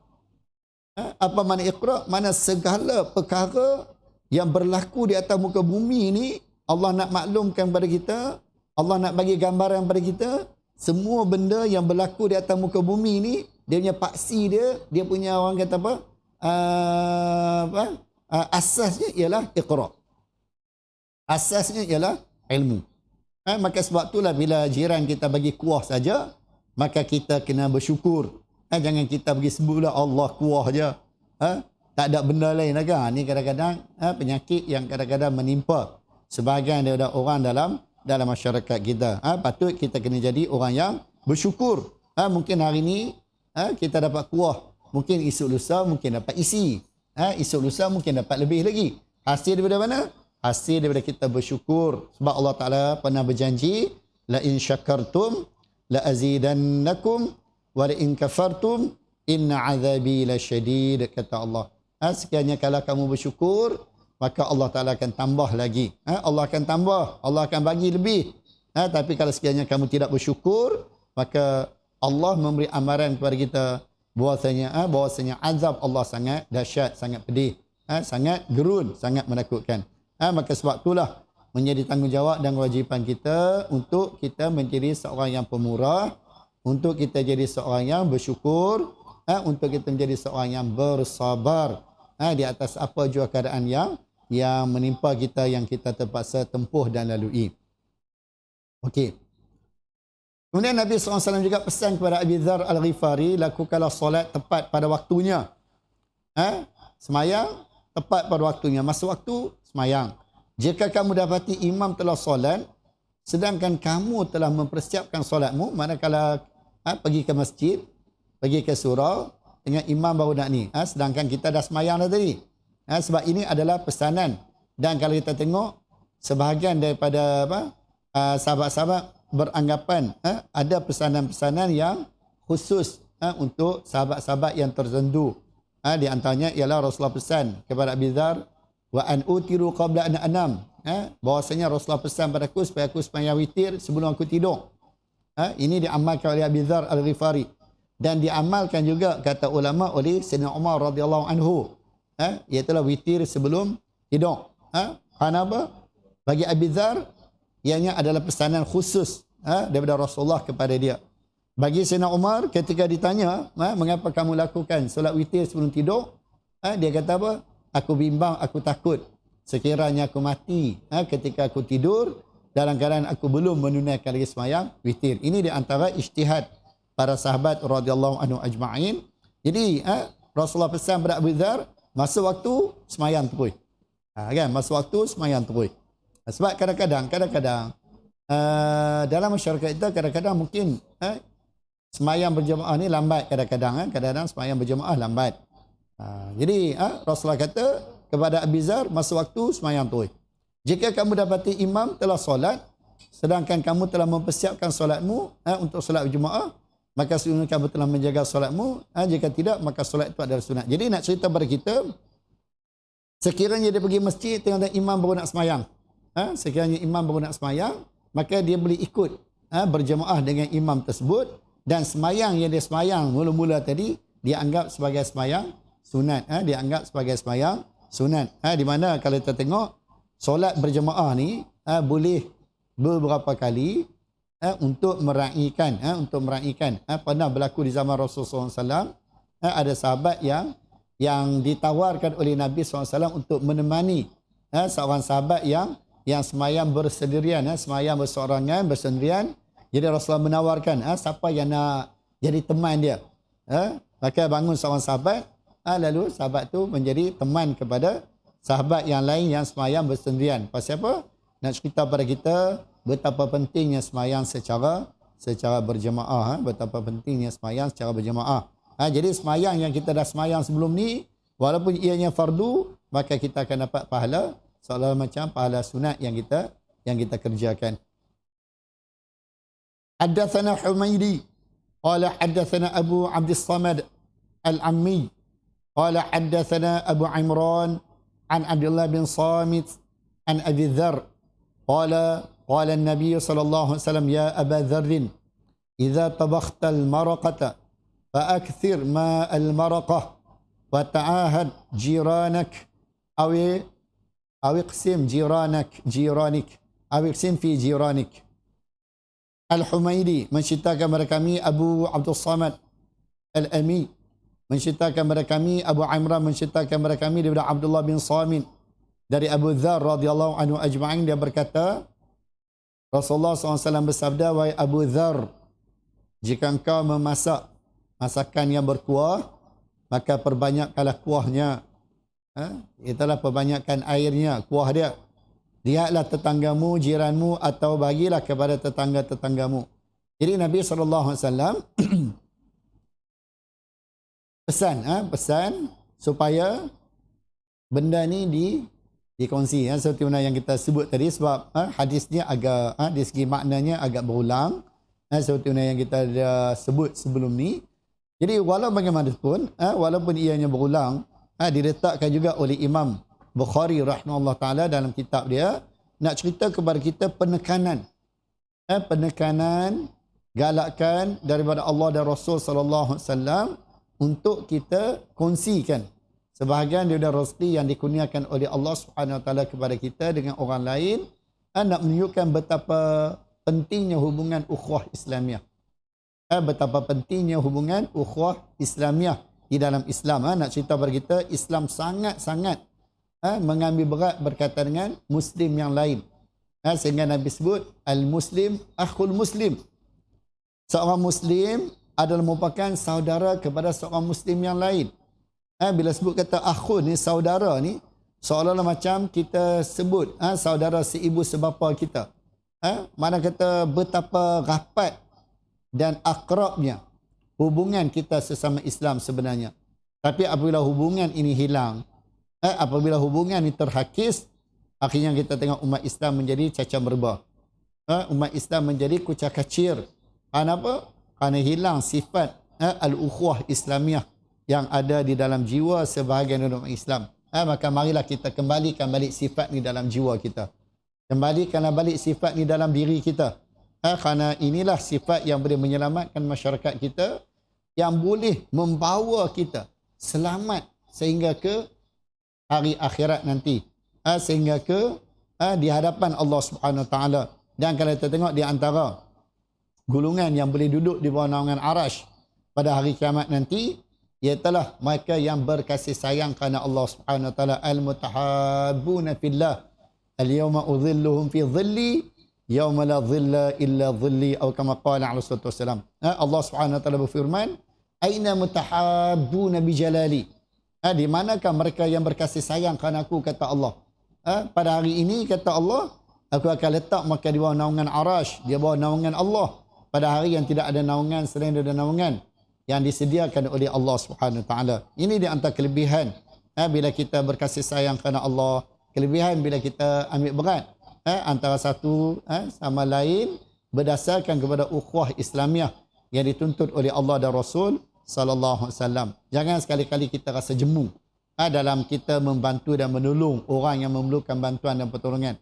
Apa makna Iqra? Mana segala perkara yang berlaku di atas muka bumi ni, Allah nak maklumkan kepada kita, Allah nak bagi gambaran kepada kita, semua benda yang berlaku di atas muka bumi ni, dia punya paksi dia punya orang kata apa? Asasnya ialah Iqra. Asasnya ialah ilmu. Maka sebab itulah bila jiran kita bagi kuah saja, maka kita kena bersyukur. Jangan kita pergi sebutlah Allah kuah je. Tak ada benda lain lagi. Ni kadang-kadang penyakit yang kadang-kadang menimpa sebahagian daripada orang dalam masyarakat kita. Patut kita kena jadi orang yang bersyukur. Mungkin hari ni kita dapat kuah. Mungkin esok lusa mungkin dapat isi. Esok lusa mungkin dapat lebih lagi. Hasil daripada mana? Hasil daripada kita bersyukur. Sebab Allah Ta'ala pernah berjanji, la in syakartum la azidannakum wa la in kafartum inna azabi lasyadid, kata Allah. Sekiranya kalau kamu bersyukur, maka Allah Ta'ala akan tambah lagi. Allah akan tambah, Allah akan bagi lebih. Tapi kalau sekiranya kamu tidak bersyukur, maka Allah memberi amaran kepada kita bahwasanya azab Allah sangat dahsyat, sangat pedih, sangat gerun, sangat menakutkan. Maka sebab itulah menjadi tanggungjawab dan kewajipan kita untuk kita menjadi seorang yang pemurah, untuk kita jadi seorang yang bersyukur, untuk kita menjadi seorang yang bersabar di atas apa jua keadaan yang menimpa kita, yang kita terpaksa tempuh dan lalui. Okey. Kemudian Nabi SAW juga pesan kepada Abi Dzar Al-Ghifari, lakukanlah solat tepat pada waktunya. Semayang tepat pada waktunya. Masa waktu, semayang. Jika kamu dapati imam telah solat, sedangkan kamu telah mempersiapkan solatmu, manakala pergi ke masjid, pergi ke surau, dengan imam baru nak ni. Sedangkan kita dah semayang dah tadi. Sebab ini adalah pesanan. Dan kalau kita tengok, sebahagian daripada sahabat-sahabat beranggapan ada pesanan-pesanan yang khusus untuk sahabat-sahabat yang tertentu. Di antaranya ialah Rasulullah pesan kepada Abi Dzar, wa an utiru qabla an anam. Bahwasanya Rasulullah pesan padaku supaya aku sembahyang witir sebelum aku tidur. Ini diamalkan oleh Abi Dzar Al-Ghifari, dan diamalkan juga kata ulama oleh Sayyidina Umar radhiyallahu anhu, iaitu witir sebelum tidur. Kenapa? Bagi Abi Dzar ianya adalah pesanan khusus daripada Rasulullah kepada dia. Bagi Sayyidina Umar, ketika ditanya, mengapa kamu lakukan solat witir sebelum tidur? Dia kata apa? Aku bimbang, aku takut sekiranya aku mati ketika aku tidur dalam keadaan aku belum menunaikan lagi sembahyang witir. Ini di antara ijtihad para sahabat radhiyallahu anhu ajma'in. Jadi Rasulullah pesan kepada Abu Dzar, masa waktu sembahyang terus. Kan? Masa waktu sembahyang terus. Sebab kadang-kadang dalam masyarakat kita kadang-kadang mungkin sembahyang berjemaah ni lambat, kadang-kadang sembahyang berjemaah lambat. Jadi Rasulullah kata kepada Abi Dzar, masa waktu sembahyang terus. Jika kamu dapati imam telah solat, sedangkan kamu telah mempersiapkan solatmu untuk solat berjemaah, maka sesungguhnya kamu telah menjaga solatmu. Jika tidak, maka solat itu adalah sunat. Jadi nak cerita kepada kita, sekiranya dia pergi masjid tengok imam baru nak sembahyang, sekiranya imam baru nak sembahyang, maka dia boleh ikut berjemaah dengan imam tersebut, dan sembahyang yang dia sembahyang mula-mula tadi dia anggap sebagai sembahyang sunat. Dia anggap sebagai sembahyang sunat. Di mana kalau kita tengok solat berjemaah ni boleh beberapa kali untuk meraihkan pernah berlaku di zaman Rasulullah SAW. Ada sahabat yang ditawarkan oleh Nabi SAW untuk menemani seorang sahabat yang semayang bersendirian, semayang berseorangan, bersendirian. Jadi Rasulullah menawarkan siapa yang nak jadi teman dia. Maka bangun seorang sahabat, lalu sahabat tu menjadi teman kepada sahabat yang lain yang semayang bersendirian. Pasal apa? Nak cerita pada kita betapa pentingnya semayang secara berjemaah. Betapa pentingnya semayang secara berjemaah. Jadi semayang yang kita dah semayang sebelum ni, walaupun ianya fardu, maka kita akan dapat pahala seolah macam pahala sunat yang kita kerjakan. Haddatsana Humaidi qala haddatsana Abu Abdus Samad Al-Ammi qala haddatsana Abu Imran an Abdullah bin Samit an Abi Dzar qala qala an-nabiy sallallahu alaihi wasallam ya Aba Dzar idza tabakhta al-maraqata فأكثر ماء المرقة وتعاهد جيرانك أو اقسم جيرانك أو اقسم في جيرانك. Al-Humaidi menceritakan kepada kami, Abu Abdul Samad Al-Ami menceritakan kepada kami, Abu Imran menceritakan kepada kami daripada Abdullah bin Samit dari Abu Dzar radhiyallahu anhu ajma'in, dia berkata Rasulullah SAW bersabda, wahai Abu Dzar, jika engkau memasak masakan yang berkuah, maka perbanyakkanlah kuahnya. Itulah perbanyakkan airnya, kuah dia. Lihatlah tetanggamu, jiranmu, atau bagilah kepada tetangga-tetanggamu. Jadi Nabi SAW pesan supaya benda ni dikongsi. Seperti mana yang kita sebut tadi, sebab hadisnya agak, dari segi maknanya agak berulang. Seperti mana yang kita dah sebut sebelum ni. Jadi walau bagaimanapun, walaupun ianya berulang, diletakkan juga oleh Imam Bukhari rahimahullah ta'ala dalam kitab dia, nak cerita kepada kita penekanan, galakan daripada Allah dan Rasul sallallahu alaihi wasallam untuk kita kongsikan sebahagian daripada rezeki yang dikurniakan oleh Allah Subhanahu wa taala kepada kita dengan orang lain, nak menunjukkan betapa pentingnya hubungan ukhuwah Islamiah. Betapa pentingnya hubungan ukhuwah Islamiah di dalam Islam. Nak cerita kepada kita, Islam sangat-sangat mengambil berat berkaitan dengan Muslim yang lain. Sehingga Nabi sebut, Al-Muslim akhul Muslim. Seorang Muslim adalah merupakan saudara kepada seorang Muslim yang lain. Bila sebut kata akhul ni, saudara ni, seolah-olah macam kita sebut saudara seibu sebapa kita. Mana kata betapa rapat dan akrabnya hubungan kita sesama Islam sebenarnya. Tapi apabila hubungan ini hilang, apabila hubungan ini terhakis, akhirnya kita tengok umat Islam menjadi cacah berbah. Umat Islam menjadi kucak-kacir. Kenapa? Kerana hilang sifat al-ukhuwah Islamiah yang ada di dalam jiwa sebahagian umat Islam. Maka marilah kita kembalikan balik sifat ni dalam jiwa kita. Kembalikanlah balik sifat ni dalam diri kita. Kerana inilah sifat yang boleh menyelamatkan masyarakat kita, yang boleh membawa kita selamat sehingga ke hari akhirat nanti, sehingga ke di hadapan Allah Subhanahu Wa Taala. Dan kalau kita tengok di antara gulungan yang boleh duduk di bawah naungan Arash pada hari kiamat nanti, ialah mereka yang berkasih sayang kerana Allah Subhanahu Wa Taala. Al-mutahabbuna fillah al-yawma udhilluhum fi dhilli yauma la dhilla illa dhilli, atau kama qala alaihi wasallam. Allah Subhanahu wa taala berfirman, aina mutahabbuna bi jalali. Di manakah mereka yang berkasih sayang kerana aku, kata Allah. Pada hari ini, kata Allah, aku akan letak mereka di bawah naungan Arash, di bawah naungan Allah, pada hari yang tidak ada naungan selain daripada naungan yang disediakan oleh Allah Subhanahu wa taala. Ini di antara kelebihan bila kita berkasih sayang kerana Allah, kelebihan bila kita ambil berat antara satu sama lain berdasarkan kepada ukhuwah Islamiah yang dituntut oleh Allah dan Rasul sallallahu alaihi wasallam. Jangan sekali-kali kita rasa jemu dalam kita membantu dan menolong orang yang memerlukan bantuan dan pertolongan.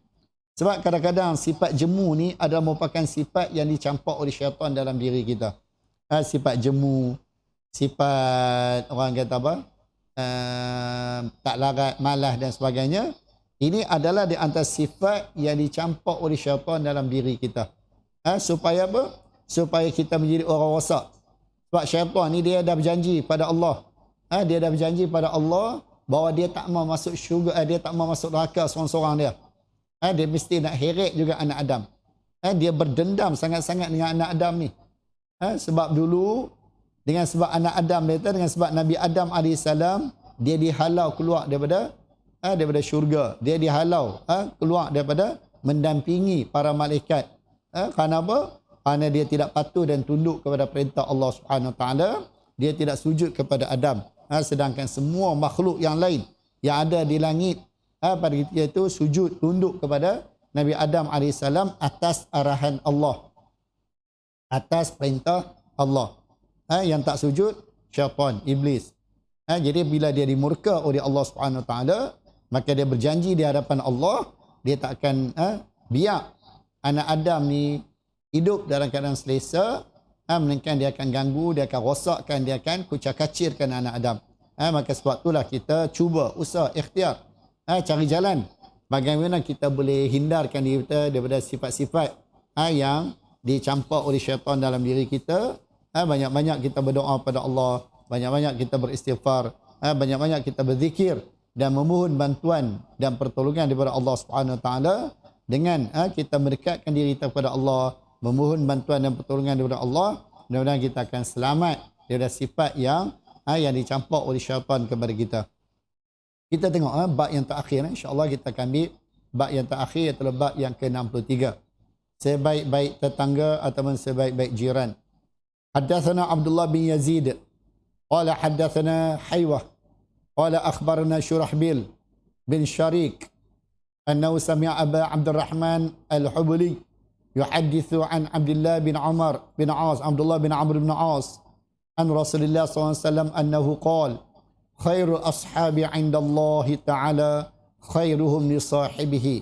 Sebab kadang-kadang sifat jemu ni adalah merupakan sifat yang dicampak oleh syaitan dalam diri kita. Sifat jemu, sifat orang kata apa, tak larat, malas dan sebagainya. Ini adalah di antara sifat yang dicampak oleh syaitan dalam diri kita. Supaya apa? Supaya kita menjadi orang rosak. Sebab syaitan ni dia dah berjanji pada Allah. Dia dah berjanji pada Allah bahawa dia tak mau masuk syurga, dia tak mau masuk neraka seorang-seorang dia. Dia mesti nak heret juga anak Adam. Dia berdendam sangat-sangat dengan anak Adam ni. Sebab dulu, dengan sebab anak Adam dia, dengan sebab Nabi Adam AS, dia dihalau keluar daripada syurga. Dia dihalau keluar daripada mendampingi para malaikat. Kerana apa? Kerana dia tidak patuh dan tunduk kepada perintah Allah Subhanahu Wa Taala. Dia tidak sujud kepada Adam. Sedangkan semua makhluk yang lain yang ada di langit pada ketika itu sujud tunduk kepada Nabi Adam AS atas arahan Allah, atas perintah Allah. Yang tak sujud, syaitan, iblis. Jadi bila dia dimurka oleh Allah Subhanahu Wa Taala, maka dia berjanji di hadapan Allah, dia tak akan biar anak Adam ni hidup dalam keadaan selesa, melainkan dia akan ganggu, dia akan rosakkan, dia akan kucak-kacirkan anak Adam. Maka sebab itulah kita cuba, usaha, ikhtiar, cari jalan bagaimana kita boleh hindarkan diri kita daripada sifat-sifat yang dicampak oleh syaitan dalam diri kita. Banyak-banyak kita berdoa pada Allah, banyak-banyak kita beristighfar, banyak-banyak kita berzikir dan memohon bantuan dan pertolongan daripada Allah Subhanahu Wa Taala. Dengan kita mendekatkan diri kita kepada Allah, memohon bantuan dan pertolongan daripada Allah, mudah-mudahan kita akan selamat daripada sifat yang dicampak oleh syaitan kepada kita. Kita tengok bab yang terakhir, insya-Allah kita akan ambil bab yang terakhir, iaitu bab yang ke-63. Sebaik-baik tetangga ataupun sebaik-baik jiran. Haddatsana Abdullah bin Yazid qala haddatsana Haywah qala akhbarana Shurahbil bin Sharik annahu sami'a Aba Abdurrahman Al-Hubuli yuhaddithu an Abdullah bin Umar bin As, Abdullah bin Amr bin As, an Rasulullah sallallahu alaihi wasallam annahu qala khairu ashabi 'inda Allah ta'ala khairuhum li sahibihi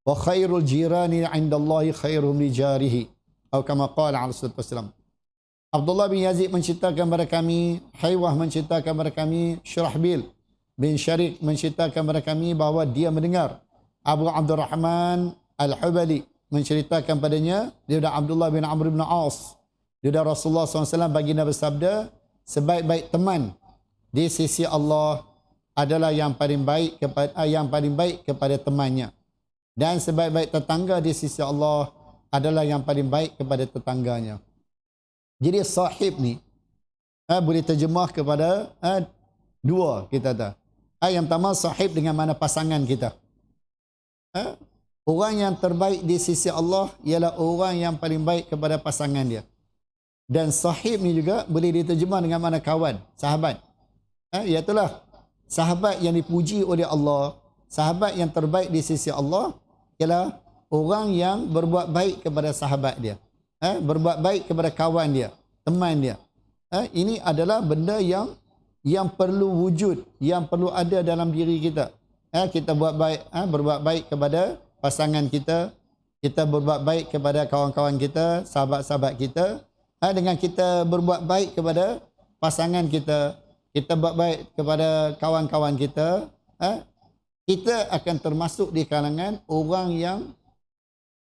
wa khairul jirani 'inda Allah khairuhum li jarihi, atau kama qala Rasulullah sallallahu alaihi wasallam. Abdullah bin Yazid menceritakan kepada kami, Haywah menceritakan kepada kami, Shurahbil bin Sharik menceritakan kepada kami bahawa dia mendengar Abu Abdurrahman Al-Hubali menceritakan padanya, dia dari Abdullah bin Amr bin As, dia dari Rasulullah SAW baginda bersabda, sebaik-baik teman di sisi Allah adalah yang paling baik kepada temannya, dan sebaik-baik tetangga di sisi Allah adalah yang paling baik kepada tetangganya. Jadi sahib ni boleh terjemah kepada dua, kita tahu. Yang pertama, sahib dengan mana pasangan kita. Orang yang terbaik di sisi Allah ialah orang yang paling baik kepada pasangan dia. Dan sahib ni juga boleh diterjemah dengan mana kawan, sahabat. Iaitulah sahabat yang dipuji oleh Allah, sahabat yang terbaik di sisi Allah ialah orang yang berbuat baik kepada sahabat dia. Berbuat baik kepada kawan dia, teman dia. Ini adalah benda yang perlu wujud, yang perlu ada dalam diri kita. Kita berbuat baik kepada pasangan kita, kita berbuat baik kepada kawan-kawan kita, sahabat-sahabat kita. Dengan kita berbuat baik kepada pasangan kita, kita buat baik kepada kawan-kawan kita, kita akan termasuk di kalangan orang yang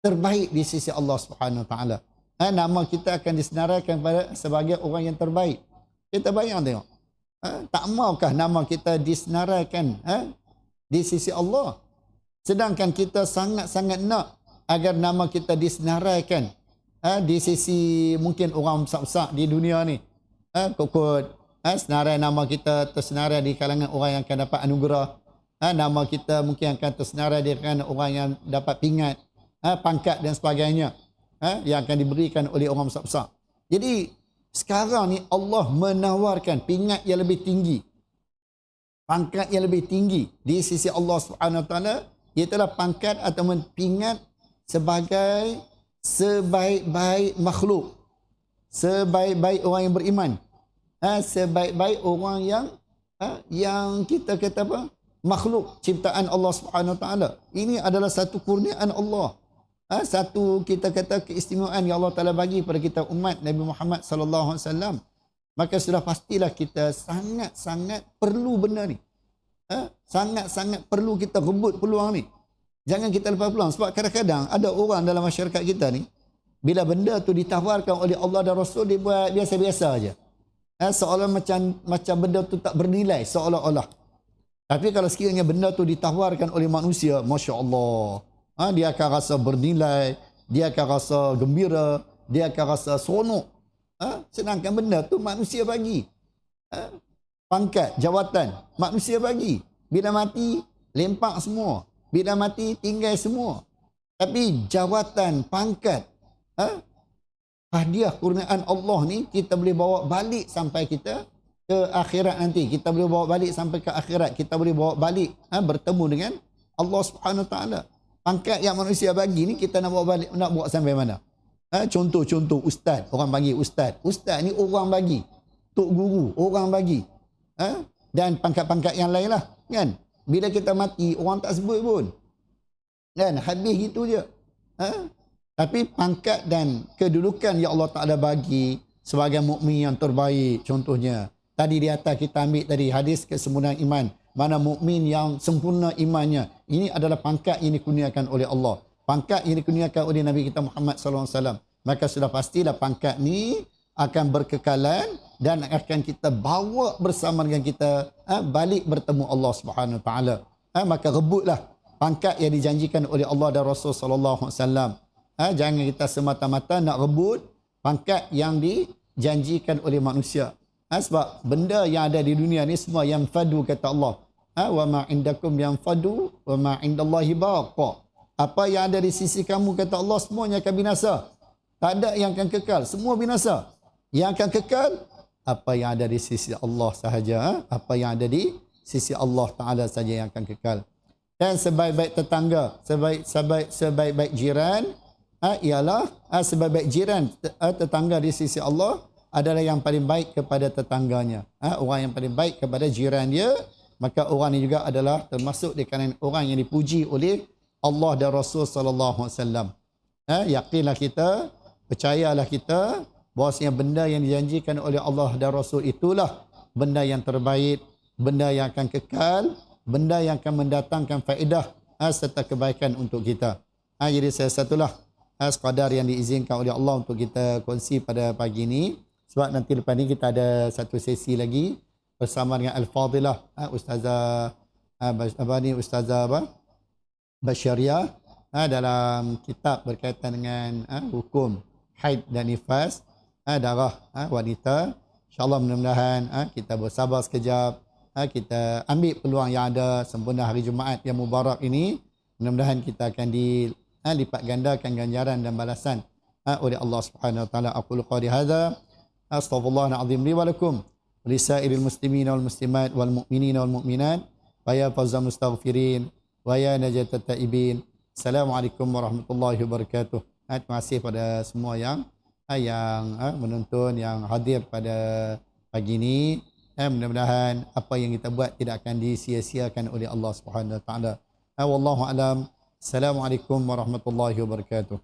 terbaik di sisi Allah Subhanahu Wa Taala. Nama kita akan disenaraikan sebagai orang yang terbaik. Kita bayang tengok. Tak maukah nama kita disenaraikan di sisi Allah? Sedangkan kita sangat-sangat nak agar nama kita disenaraikan di sisi mungkin orang besar-besar di dunia ni. Kokot senarai nama kita tersenarai di kalangan orang yang akan dapat anugerah. Nama kita mungkin akan tersenarai di kalangan orang yang dapat pingat, pangkat dan sebagainya, yang akan diberikan oleh orang besar-besar. Jadi sekarang ni Allah menawarkan pingat yang lebih tinggi, pangkat yang lebih tinggi di sisi Allah Subhanahu Wa Taala, ialah pangkat ataupun pingat sebagai sebaik-baik makhluk, sebaik-baik orang yang beriman, sebaik-baik orang yang kita kata apa, makhluk ciptaan Allah Subhanahu Wa Taala. Ini adalah satu kurniaan Allah. Satu kita kata keistimewaan yang Allah Taala bagi pada kita umat Nabi Muhammad sallallahu alaihi wasallam. Maka sudah pastilah kita sangat-sangat perlu benda ni. Sangat-sangat perlu kita rebut peluang ni. Jangan kita lepas peluang, sebab kadang-kadang ada orang dalam masyarakat kita ni, bila benda tu ditawarkan oleh Allah dan Rasul, dia buat biasa-biasa aja. Seolah macam benda tu tak bernilai, seolah-olah. Tapi kalau sekiranya benda tu ditawarkan oleh manusia, Masya Allah, dia akan rasa bernilai, dia akan rasa gembira, dia akan rasa seronok. Sedangkan benda tu manusia bagi. Pangkat, jawatan, manusia bagi. Bila mati, lempak semua. Bila mati, tinggal semua. Tapi jawatan, pangkat, hadiah kurniaan Allah ni, kita boleh bawa balik sampai kita ke akhirat nanti. Kita boleh bawa balik sampai ke akhirat. Kita boleh bawa balik bertemu dengan Allah Subhanahu Wa Taala. Pangkat yang manusia bagi ni kita nak bawa balik, nak bawa sampai mana? Contoh-contoh ustaz, orang bagi ustaz. Ustaz ni orang bagi. Tok guru, orang bagi. Dan pangkat-pangkat yang lain lah. Kan? Bila kita mati, orang tak sebut pun. Kan? Habis gitu je. Tapi pangkat dan kedudukan yang Allah Ta'ala bagi sebagai mukmin yang terbaik. Contohnya, tadi di atas kita ambil tadi hadis kesempurnaan iman. Mana mukmin yang sempurna imannya. Ini adalah pangkat yang dikurniakan oleh Allah. Pangkat yang dikurniakan oleh Nabi kita Muhammad SAW. Maka sudah pastilah pangkat ni akan berkekalan dan akan kita bawa bersama dengan kita balik bertemu Allah Subhanahu Wa Taala. Maka rebutlah pangkat yang dijanjikan oleh Allah dan Rasul sallallahu alaihi wasallam. Jangan kita semata-mata nak rebut pangkat yang dijanjikan oleh manusia. Sebab benda yang ada di dunia ni semua yang fadu kata Allah. Wa ma indakum yang fadu wa ma indallahi baqa. Apa yang ada di sisi kamu kata Allah semuanya akan binasa. Tak ada yang akan kekal, semua binasa. Yang akan kekal apa yang ada di sisi Allah sahaja. Apa yang ada di sisi Allah Taala saja yang akan kekal. Dan sebaik-baik tetangga, sebaik-baik jiran ialah sebaik-baik jiran tetangga di sisi Allah adalah yang paling baik kepada tetangganya. Orang yang paling baik kepada jiran dia, maka orang ini juga adalah termasuk di kalangan orang yang dipuji oleh Allah dan Rasul sallallahu alaihi wasallam. Yakinlah kita, percayalah kita bahawasanya benda yang dijanjikan oleh Allah dan Rasul itulah benda yang terbaik, benda yang akan kekal, benda yang akan mendatangkan faedah serta kebaikan untuk kita. Jadi saya satulah sekadar yang diizinkan oleh Allah untuk kita kongsi pada pagi ini. Sebab nanti lepas ni kita ada satu sesi lagi bersama dengan Al-Fadilah Ustazah Basyariah dalam kitab berkaitan dengan hukum haid dan nifas darah wanita. InsyaAllah mudah-mudahan kita bersabar sekejap. Kita ambil peluang yang ada sempena hari Jumaat yang mubarak ini. Mudah-mudahan kita akan dilipat gandakan ganjaran dan balasan oleh Allah Subhanahu Wa Taala. Aqulu qawli hadza astaghfirullahal azim li wa lakum lisairil muslimin wal muslimat wal mu'minin wal mu'minat wa ya fawzal mustaghfirin wa ya najatat taibin. Assalamualaikum warahmatullahi wabarakatuh. Terima kasih pada semua yang menonton, yang hadir pada pagi ini. Mudah-mudahan apa yang kita buat tidak akan disia-siakan oleh Allah Subhanahu Wa Taala. Wallahu alam. Assalamualaikum warahmatullahi wabarakatuh.